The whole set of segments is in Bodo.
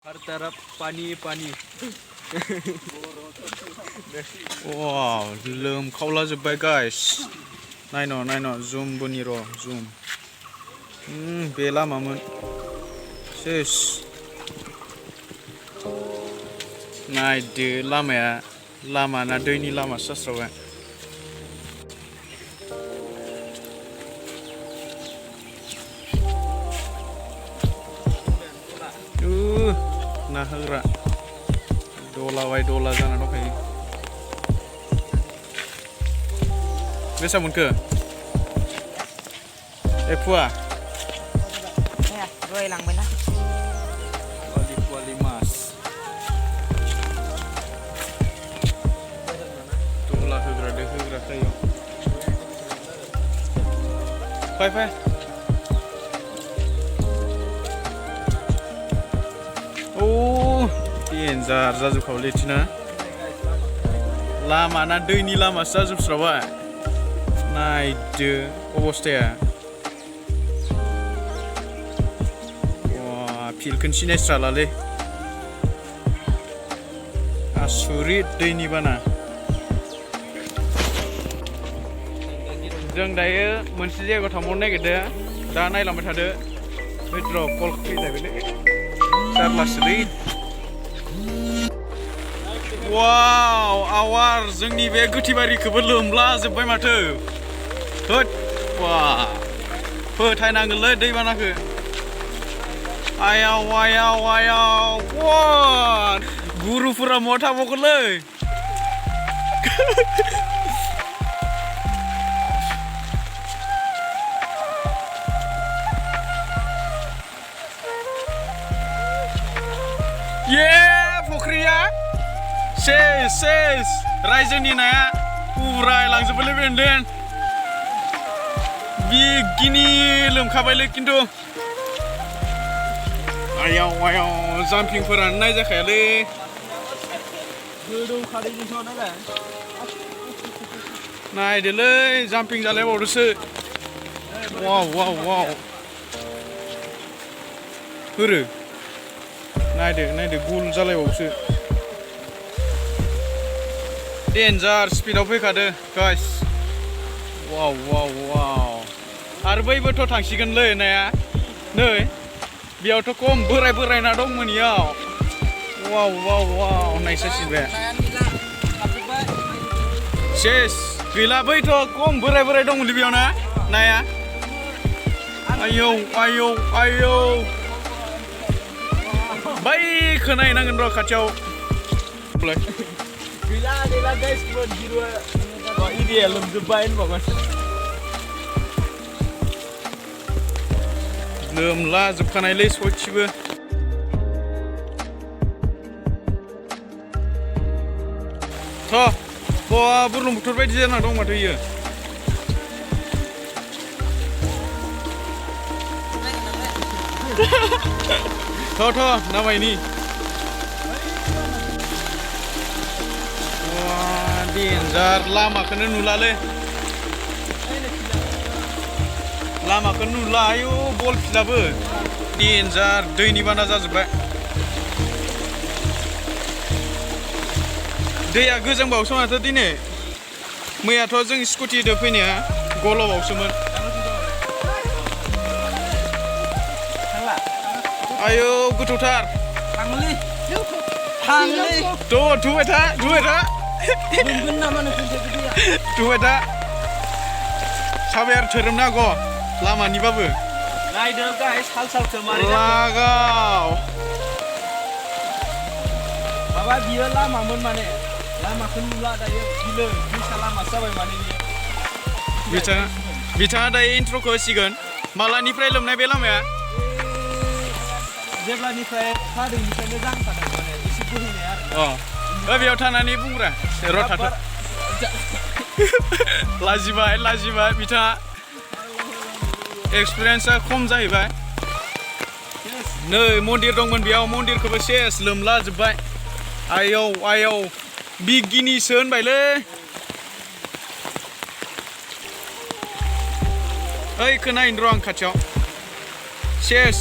हर तरफ पानी पानी wow लोमखावलाजोब्बाय गाइस नायनो जुम बोनि र' जुम बे लामामोन सेस नायदो लामाना दैनि लामा जास्राबाय ना होग्रा दला जाना दंखायो बेसेबां मोनखो फुवा रय लांबायना कुवालि मास दला होग्रा खायो फै डेन्जार जाजोबखाबाय लेथिना लामाना दैनि लामासो जाजोबस्राबाय नायदो अबस्थाया फिल्डखौनो सिनायस्रालालै आसुरित दैनि बाना जों दायो मोनसे जायगायाव थांबावनो नागिरदों दा नायलांबाय थादो र' कल फैलायबायलै जारलासोलै वाव आवार जोंनि बे गोथैबारिखौबो लोमलाजोब्बाय माथो होद वा फोथायनांगोनलै दैबानाखौ आयाव वा गुरुफोरा महा थाबावगोनलै फख्रिया सेस रायजोनि नाया उरायलांजोबबायलै बेन्दों बिगिनि लोमखाबायलै खिन्थु आयाव जाम्पिंफोरानो नायजाखायालै नायदोलै जाम्पिं जालायबावदोसो वाव होरो नायदो गुल जालायबावसो डेन्जार स्पिडाव फैखादो गाइस वाव आरो बैबोथ' थांसिगोनलै नाया नै बेयावथ' खम बोराय ना दंमोन इयाव वाव नायसासिबे सेस गैला बैथ' खम बोराय दंमोनलै बेयाव ना नाया आयौ बैखौ नायनांगोन र' खाथियाव गैला गाइस एरिया लोमजोब्बाय होनबागोन लोमला जोबखानायलै सयथिबो बुरलुंबुथुर बायदि जाना दं माथो इयो नामायनि डेन्जार लामाखौनो नुलालै आयु बल फिलाबो डेन्जार दैनि बाना जाजोब्बाय दैया गोजांबावसो माथो दिनै मैयाथ' जों स्कुटिजों फैनाया गलबावसोमोन आयौ गोथौथार दुबाय था साबायर धोरोम नांगौ लामानिबाबो नायदो गाइस हाल-सालखौ मारै लागाव माबा बियो लामामोन माने लामाखौ नुला दायो बिलो दैसा लामासो जाबाय माने बिथाङा दायो इन्ट्र'खौ होसिगोन मालानिफ्राय लोमनाय बे लामाया जेब्लानिफ्राय हादैनिफ्रायनो जांखादों माने एसे बोहैनाय आरो बेयाव थानानै बुंग्रा र' थाथ' लाजिबाय बिथाङा एक्सपिरियेन्सआ खम जाहैबाय नै मन्दिर दंमोन बेयाव मन्दिरखौबो सेस लोमला जोब्बाय आयौ बिगिनिसो होनबायलै ओइ खोनायनो र' आं खाथियाव सेस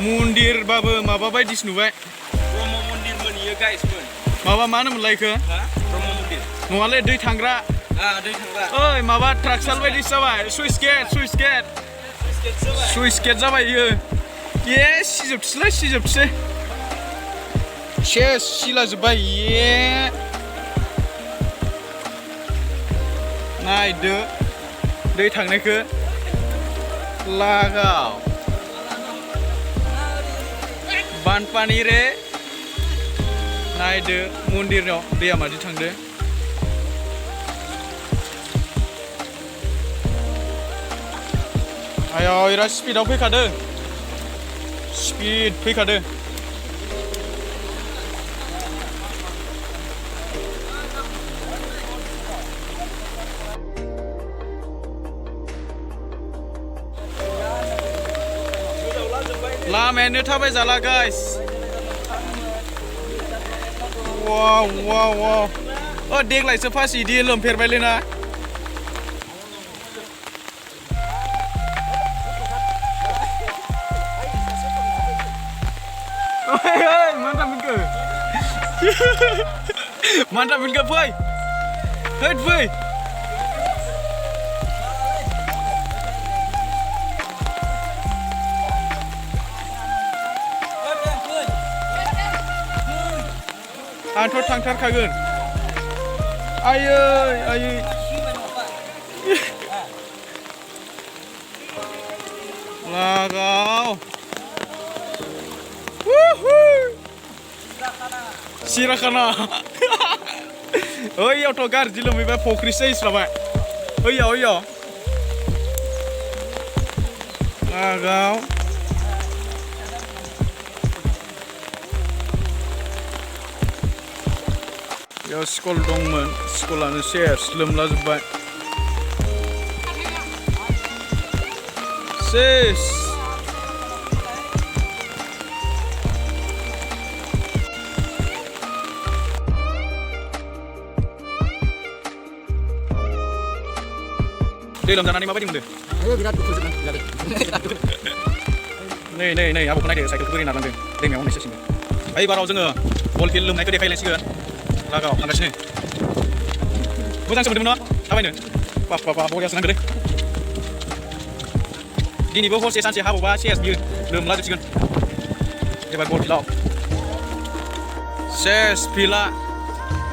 मन्दिरबाबो माबा बायदिसो नुबाय ब्रह्म मन्दिरमोन इयो गाइसमोन माबा मा होनोमोनलाय इखो ब्रह्म मन्दिर नङालै दै थांग्रा दै थांग्रा ओइ माबा ट्राकसाल बायदिसो जाबाय सुइस गेट जाबाय इयो ए सिजोबथोसै सेस सिलाजोब्बाय ए नायदो दै थांनायखौ लागाव बानपानी रे नायदो मन्दिराव दैया मादि थांदो आया इरा स्पिडाव फैखादो स्पिड फैखादो लामायानो थाबाय जाला गाइस वाव देग्लायसो फार्स्ट इदि लोमफेरबायलै ना mantap minka fai hết fai आंथ' थांथारखागोन आयै लागाव सिराखाना ओइयावथ' गाज्रि लोमहैबाय फख्रिसो जाहैस्राबाय ओइयाव लागाव बेयाव स्कुल दंमोन स्कुलानो सेस लोमलाजोब्बाय सेस दै लोमजानानै माबायदि मोनदों बिराद दुखु जादों नै आबौखौ नायदो साइकेलखौ बोरै नारलांदों दैमायाव हनै ससिनो ओइ बाराव जोङो बल फिल्ड लोमनायखौ देखायलायसिगोन लागाव थांगासिनो मोजांसो मोनदोंमोन ना थाबायनो बाब बरियासो नांदोंलै दिनैबो हरसे सानसे हाबावबा सेस बियो लोमलाजोबसिगोन एबार बल फिल्डआव सेस फिल्डआ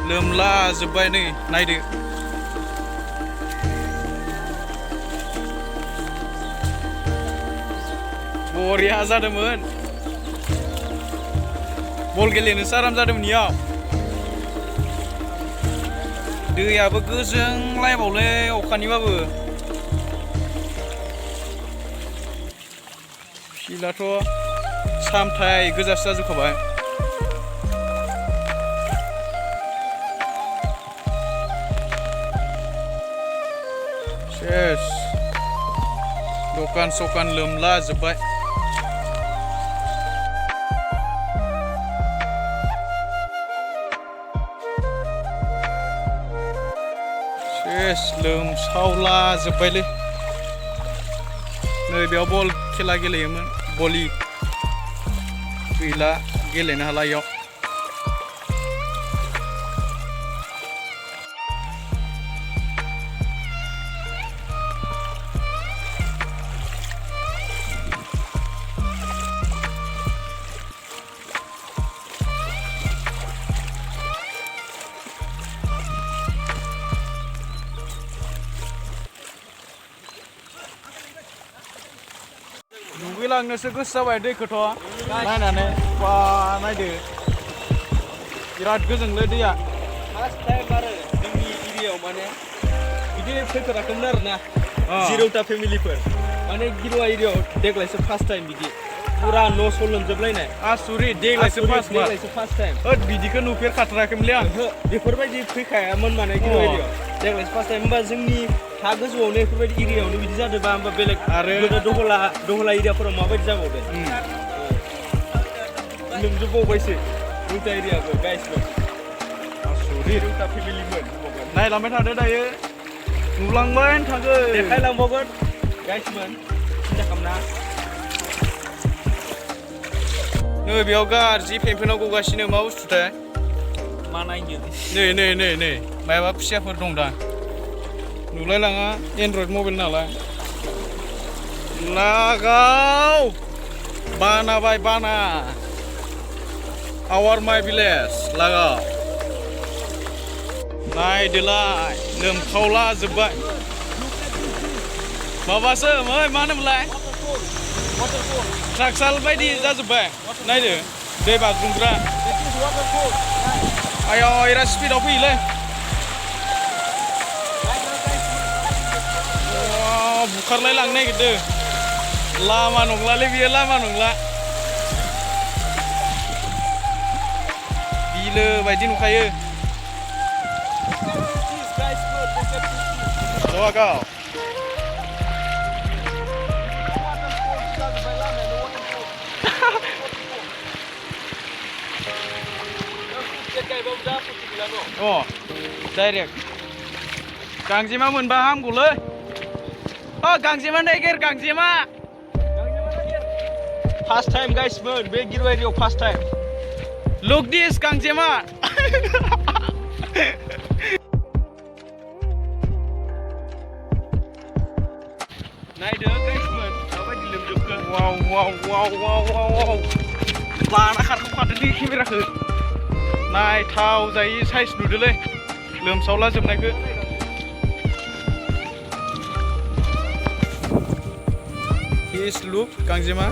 लोमलाजोब्बाय नै नायदो बरिया जादोंमोन बल गेलेनोसो आराम जादोंमोन इयाव दैयाबो गोजोंलायबावलै अखानिबाबो फिल्डआथ' सामथाय गोजासो जाजोबखाबाय सेस दखान सखान लोमला जोब्बाय सेस लोमसावला जोब्बायलै नै बेयाव बल खेला गेलेयोमोन भलि गैला गेलेनो हाला इयाव दुगैलांनोसो गोसो जाबाय दैखौथ' नायनानै बा नायदो बिराद गोजोंलै दैया फार्स्ट टाइम आरो जोंनि एरियायाव माने बिदि फैफेराखैमोन आरोना G.Rowta फेमिलिफोर माने गिरवा एरियायाव देग्लायसो फार्स्ट टाइम बिदि पुरा न' स' लोमजोबलायनाय आसुरित देग्लायसो फार्स्ट टाइम बिदिखौ नुफेरखाथाराखैमोनलै आं बेफोरबायदि फैखायामोन माने गिरवा एरियायाव देग्लायसो फार्स्ट टाइम होमबा जोंनि हा गोजौआवनो बेफोरबायदि एरियायावनो बिदि जादोंबा होमबा बेलेग आरो दहला एरियाफोराव माबायदि जाबावदों लोमजोबबावबायसो Rowta एरियाबो गाइसबो आसुरित Rowta फेमिलिमोन नायलांबाय थादो दायो नुलांबाय थागोन देखायलांबावगोन गाइसमोन सिन्था खालामना नै बेयाव गाज्रि फेंफोनाव गगासिनो मा बुस्थुथाय मा नायनो नै मायाबा खुसियाफोर दं दा नुलायलाङा एन्ड्रइड मबाइल नालाय लागाव बाना बाय बाना आवार माय भिलेज लागाव नायदोलाय लोमखावला जोब्बाय माबासो मा होनोमोनलाय ट्राकसाल बायदि जाजोब्बाय नायदो दै बाज्रुमग्रा आया इरा स्पिडआव फैयोलै बुखारलाय लांनो नागिरदों लामा नंलालै बियो लामा नंला बिलो बायदि नुखायो लागाव डाइरेक्ट गांजेमा मोनबा हामगौलै गांजेमा नागिर गांजेमा फार्स्ट टाइम गाइसमोन बे गिरवा एरियायाव फार्स्ट टाइम लुक दिस गांजेमा नायदो गाइसमोन माबायदि लोमजोबखो वाव लाना खारखोफादोलै केमेराखौ नायथाव जायै साइज नुदोलै लोमसावला जोबनायखौ His look गांजेमा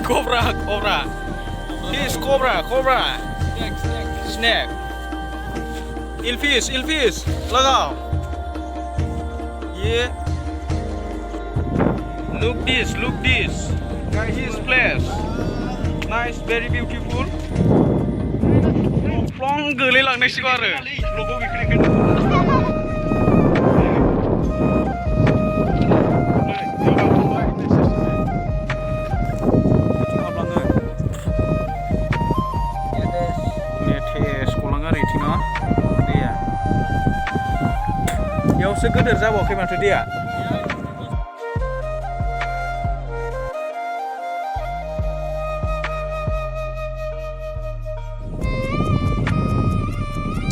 Cobra. He's cobra. Snake. Ilfish. Lagaw. Yeah. Look this. His place. Nice, very beautiful. Plong gele लांनांसिगौ आरो. लोगो बिखिनिखौ. यावसो गोदोर जाबावाखै माथो दैया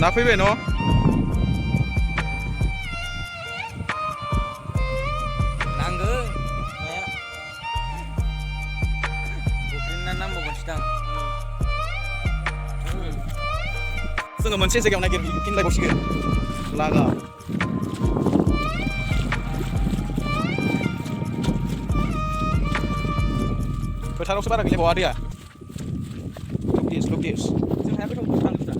ना फैबाय न नांगौ नाया फुख्रिना नांबावगोनसोदां जोङो मोनसे जायगायाव नागिरफिनलायबावसिगोन लागा फोथारावसो बारा गैलायबावा दैया look this जों हाया गोथाव थांगोन दा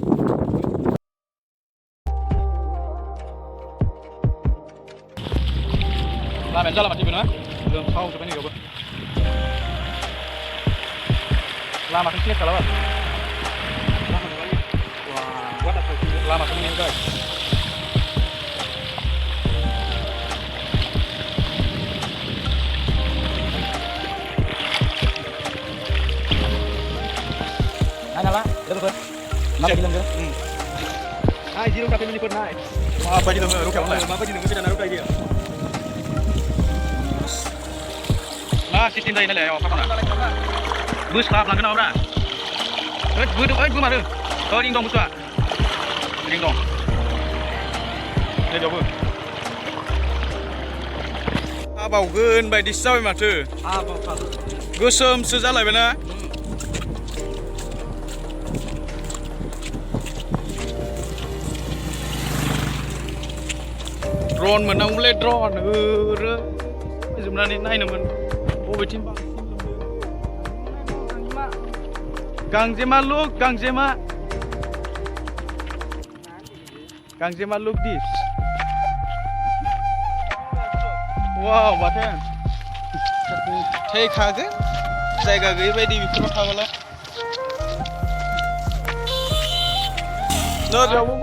लामायानो जाला माथो बेना लोमसावजोब्बाय नैबेयावबो लामाखौ क्लियार खालामा लामाखौ मोनबाय नायनाला लोगोफोर माबायदि लोमदों G.Rowta फेमिलिफोर नाय माबायदि लोमो रौथायावलाय माबायदि लोमो गोदाना रौथा एरिया मा सिस्टेम जायो नालाय अखाफोरा बोस्लाबलांगोन नामाब्रा गोमारो रिं दं बुस्थुआ रिं दं नैबेयावबो हाबावगोन बायदिसो जाबाय माथो गोसोमसो जालायबायना ड्रन मोननांगौलै ड्रन जोबनानै नायनोमोन बबेथिं गांजेमा लुक गांजेमा लुक दिस वाव माथो थैखागोन जायगा गैयै बायदि बेफोराव थाबालाय नै बेयावबो